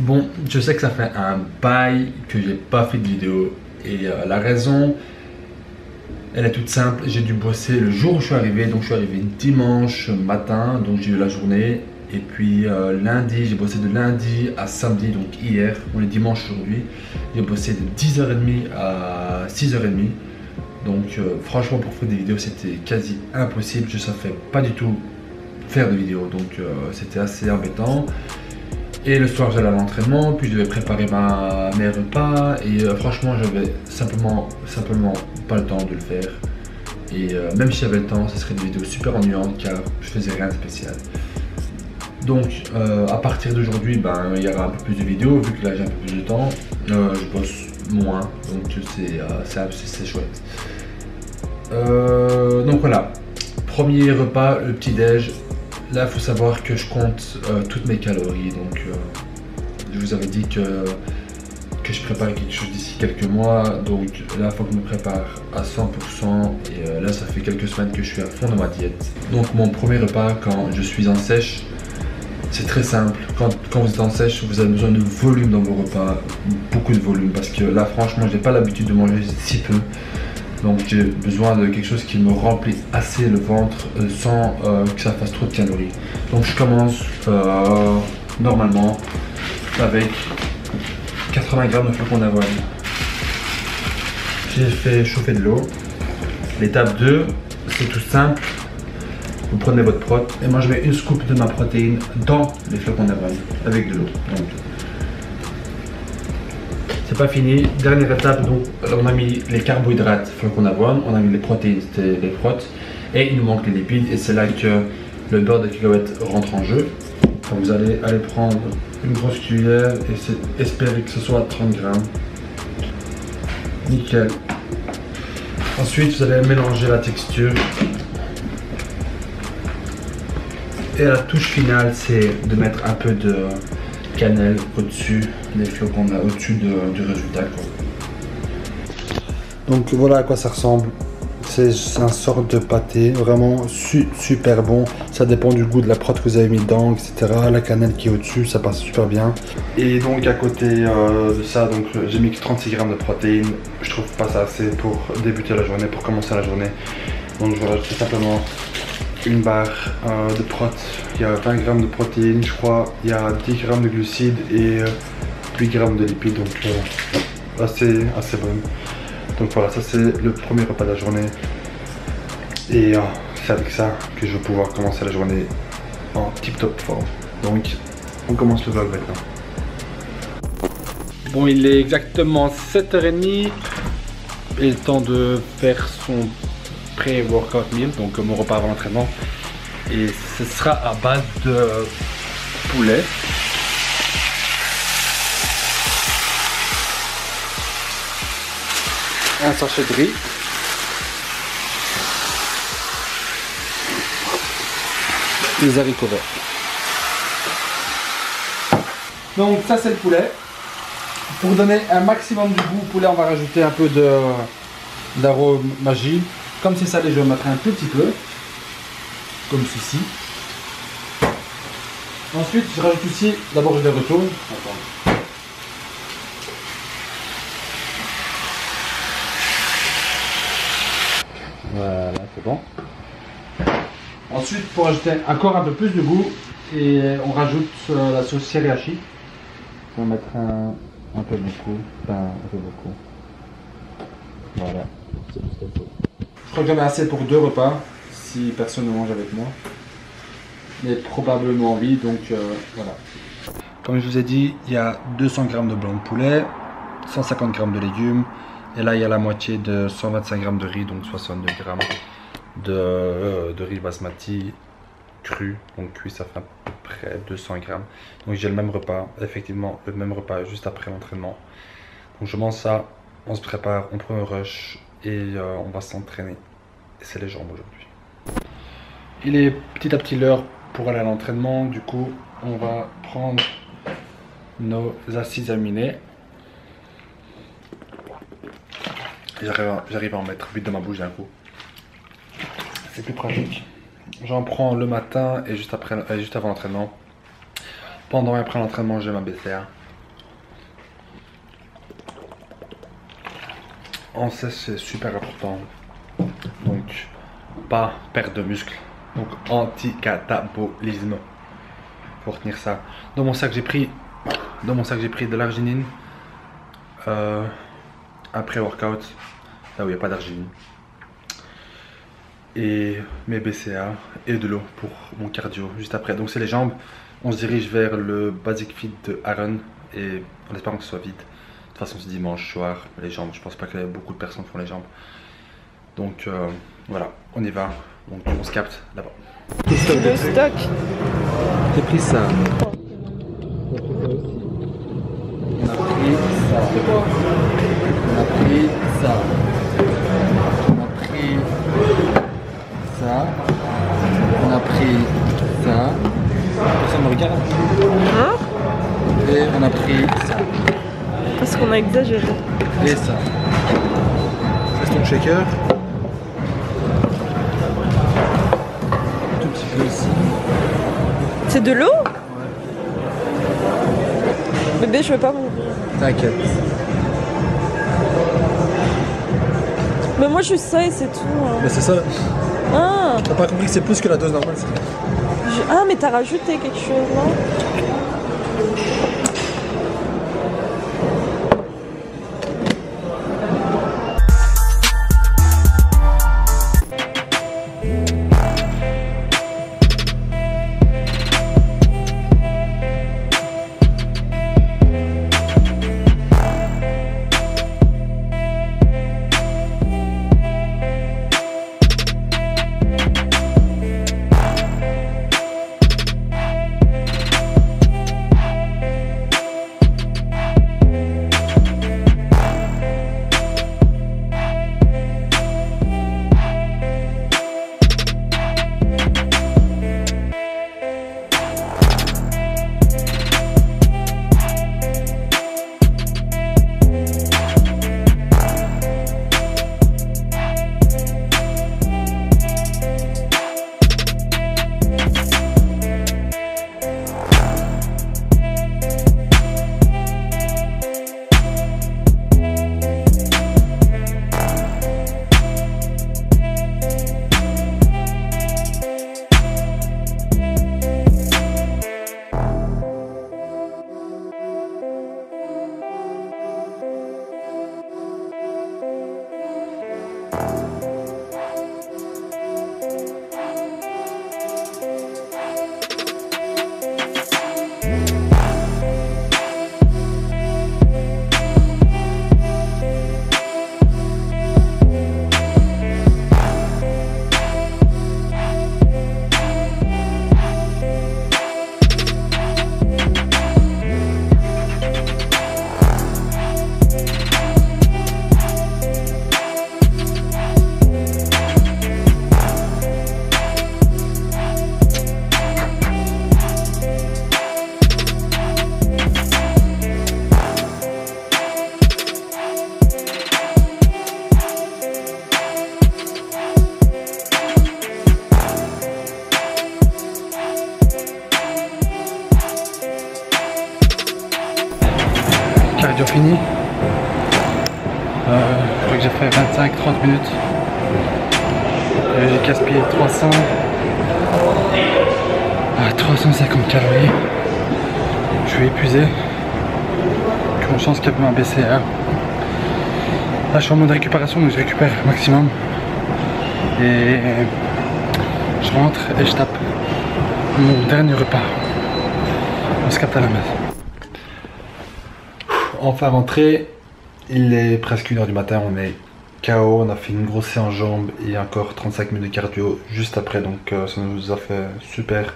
Bon, je sais que ça fait un bail que j'ai pas fait de vidéo et la raison, elle est toute simple. J'ai dû bosser le jour où je suis arrivé, donc je suis arrivé dimanche matin, donc j'ai eu la journée. Et puis lundi, j'ai bossé de lundi à samedi, donc hier, on est dimanche aujourd'hui. J'ai bossé de 10h30 à 6h30. Donc franchement, pour faire des vidéos, c'était quasi impossible. Je ne savais pas du tout faire de vidéos, donc c'était assez embêtant. Et le soir, j'allais à l'entraînement, puis je devais préparer mes repas. Et franchement, j'avais simplement pas le temps de le faire. Et même si j'avais le temps, ce serait des vidéos super ennuyantes car je faisais rien de spécial. Donc, à partir d'aujourd'hui, ben, il y aura un peu plus de vidéos, vu que là j'ai un peu plus de temps. Je bosse moins, donc c'est chouette. Donc voilà, premier repas, le petit-déj. Là, il faut savoir que je compte toutes mes calories. Donc, je vous avais dit que je prépare quelque chose d'ici quelques mois. Donc là, il faut que je me prépare à 100%. Et là, ça fait quelques semaines que je suis à fond dans ma diète. Donc, mon premier repas, quand je suis en sèche, c'est très simple. Quand vous êtes en sèche, vous avez besoin de volume dans vos repas. Beaucoup de volume. Parce que là, franchement, j'ai pas l'habitude de manger si peu. Donc j'ai besoin de quelque chose qui me remplit assez le ventre sans que ça fasse trop de calories. Donc je commence normalement avec 80 g de flocons d'avoine. J'ai fait chauffer de l'eau. L'étape 2, c'est tout simple. Vous prenez votre prot et moi je mets une scoop de ma protéine dans les flocons d'avoine avec de l'eau. C'est pas fini, dernière étape, donc on a mis les carbohydrates, flocons d'avoine, on a mis les protéines, c'était les protes, et il nous manque les lipides, et c'est là que le beurre de cacahuète rentre en jeu. Donc vous allez aller prendre une grosse cuillère et espérer que ce soit 30 grammes. Nickel. Ensuite, vous allez mélanger la texture. Et la touche finale, c'est de mettre un peu de cannelle au-dessus des flocons, au-dessus du résultat, quoi. Donc voilà à quoi ça ressemble. C'est un sort de pâté, vraiment super bon. Ça dépend du goût de la prot que vous avez mis dedans, etc. La cannelle qui est au-dessus, ça passe super bien. Et donc à côté de ça, donc j'ai mis 36 grammes de protéines. Je trouve pas ça assez pour débuter la journée, pour commencer la journée. Donc je vais rajouter simplement une barre de prot. Il y a 20 grammes de protéines, je crois. Il y a 10 grammes de glucides et 8 grammes de lipides, donc assez bonne. Donc voilà, ça c'est le premier repas de la journée. Et c'est avec ça que je vais pouvoir commencer la journée en tip-top forme. Donc on commence le vlog maintenant. Bon, il est exactement 7h30 et le temps de faire son pré-workout meal, donc mon repas avant l'entraînement. Et ce sera à base de poulet. Un sachet de riz. Les haricots verts. Donc ça c'est le poulet. Pour donner un maximum de goût au poulet, on va rajouter un peu d'arôme magie. Comme c'est salé, je vais mettre un tout petit peu. Comme ceci. Ensuite, je rajoute ici, d'abord je les retourne. Attends. Voilà, c'est bon. Ensuite, pour ajouter encore un peu plus de goût, et on rajoute la sauce sriracha. On va mettre un peu beaucoup, enfin un peu beaucoup. Voilà, c'est tout ce qu'il faut. Je crois que j'en ai assez pour 2 repas, si personne ne mange avec moi. Mais probablement oui, donc voilà. Comme je vous ai dit, il y a 200 g de blanc de poulet, 150 g de légumes, et là il y a la moitié de 125 g de riz, donc 62 g de riz basmati cru, donc cuit ça fait à peu près 200 g. Donc j'ai le même repas, effectivement le même repas juste après l'entraînement. Donc je mange ça, on se prépare, on prend un rush et on va s'entraîner. Et c'est les jambes aujourd'hui. Il est petit à petit l'heure pour aller à l'entraînement, du coup on va prendre nos acides aminés. J'arrive à en mettre 8 dans ma bouche d'un coup. C'est plus pratique. J'en prends le matin et juste avant l'entraînement. Pendant et après l'entraînement, j'ai ma BCA. On sait c'est super important. Donc pas perte de muscle. Donc anti-catabolisme. Faut retenir ça. Dans mon sac j'ai pris de l'arginine. Après workout, là où il n'y a pas d'arginine. Et mes BCA et de l'eau pour mon cardio juste après. Donc c'est les jambes. On se dirige vers le Basic Fit de Aaron et en espérant que ce soit vite. De toute façon c'est dimanche soir, les jambes, je pense pas que beaucoup de personnes font les jambes. Donc voilà, on y va. Donc on se capte là-bas. Le stock. J'ai pris ça. On a pris ça. On a pris ça. On a pris ça. On a pris ça. Personne me regarde. Hein? Et on a pris ça. Parce qu'on a exagéré. Et ça. C'est ton shaker. Un tout petit peu ici. C'est de l'eau? Bébé, je veux pas mourir. T'inquiète. Mais moi, juste ça et c'est tout. Hein. Mais c'est ça, Ah, t'as pas compris que c'est plus que la dose normale. ah, mais t'as rajouté quelque chose, non? Cardio fini. Je crois que j'ai fait 25-30 minutes. J'ai gaspillé 350 calories. Je suis épuisé. Une chance qu'il y a un BCA. Là je suis en mode récupération donc je récupère le maximum. Et je rentre et je tape mon dernier repas. On se capte à la maison. Enfin rentré, il est presque 1h du matin, on est KO, on a fait une grosse séance jambes et encore 35 minutes de cardio juste après, donc ça nous a fait super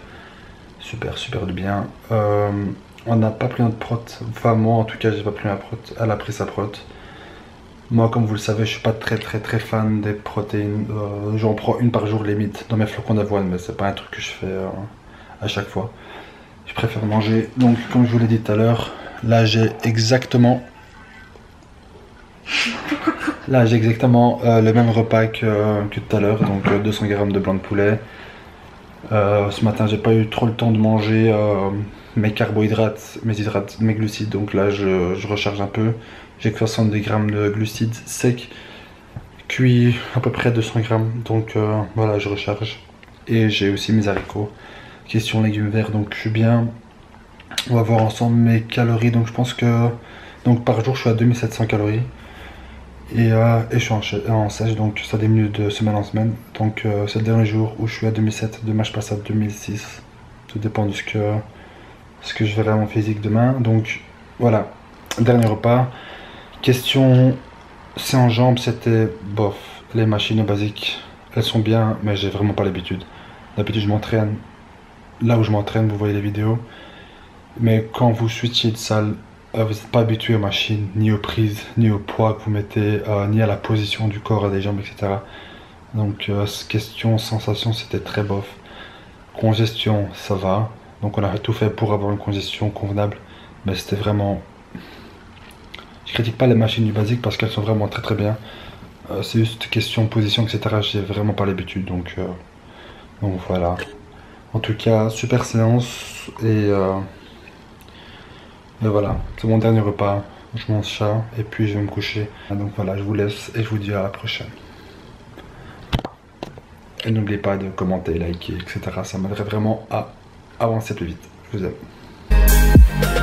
du bien. On n'a pas pris notre prot, enfin moi en tout cas j'ai pas pris ma prot, elle a pris sa prot. Moi comme vous le savez je suis pas très fan des protéines, j'en prends une par jour limite dans mes flocons d'avoine, mais c'est pas un truc que je fais à chaque fois. Je préfère manger, donc comme je vous l'ai dit tout à l'heure, là j'ai exactement le même repas que tout à l'heure, donc 200 g de blanc de poulet, Ce matin j'ai pas eu trop le temps de manger mes carbohydrates, mes glucides, donc là je recharge un peu. J'ai que 70 grammes de glucides secs, cuits à peu près 200 grammes, donc voilà, je recharge. Et j'ai aussi mes haricots, question légumes verts, donc je suis bien. On va voir ensemble mes calories, donc je pense que donc par jour je suis à 2700 calories. Et je suis en sèche, donc ça diminue de semaine en semaine. Donc c'est le dernier jour où je suis à 2007, demain je passe à 2006. Tout dépend de ce que je verrai à mon physique demain. Donc voilà, dernier repas. Question, c'est en jambes, c'était bof. Les machines basiques, elles sont bien, mais j'ai vraiment pas l'habitude. D'habitude je m'entraîne là où je m'entraîne, vous voyez les vidéos. Mais quand vous switchez de salle, vous n'êtes pas habitué aux machines, ni aux prises, ni au poids que vous mettez, ni à la position du corps, des jambes, etc. Donc, question sensation, c'était très bof. Congestion, ça va. Donc, on a tout fait pour avoir une congestion convenable. Mais c'était vraiment. Je critique pas les machines du basique parce qu'elles sont vraiment très très bien. C'est juste question position, etc. J'ai vraiment pas l'habitude. Donc voilà. En tout cas, super séance. Et voilà, c'est mon dernier repas, je mange ça et puis je vais me coucher. Donc voilà, je vous laisse et je vous dis à la prochaine. Et n'oubliez pas de commenter, liker, etc. Ça m'aiderait vraiment à avancer plus vite. Je vous aime.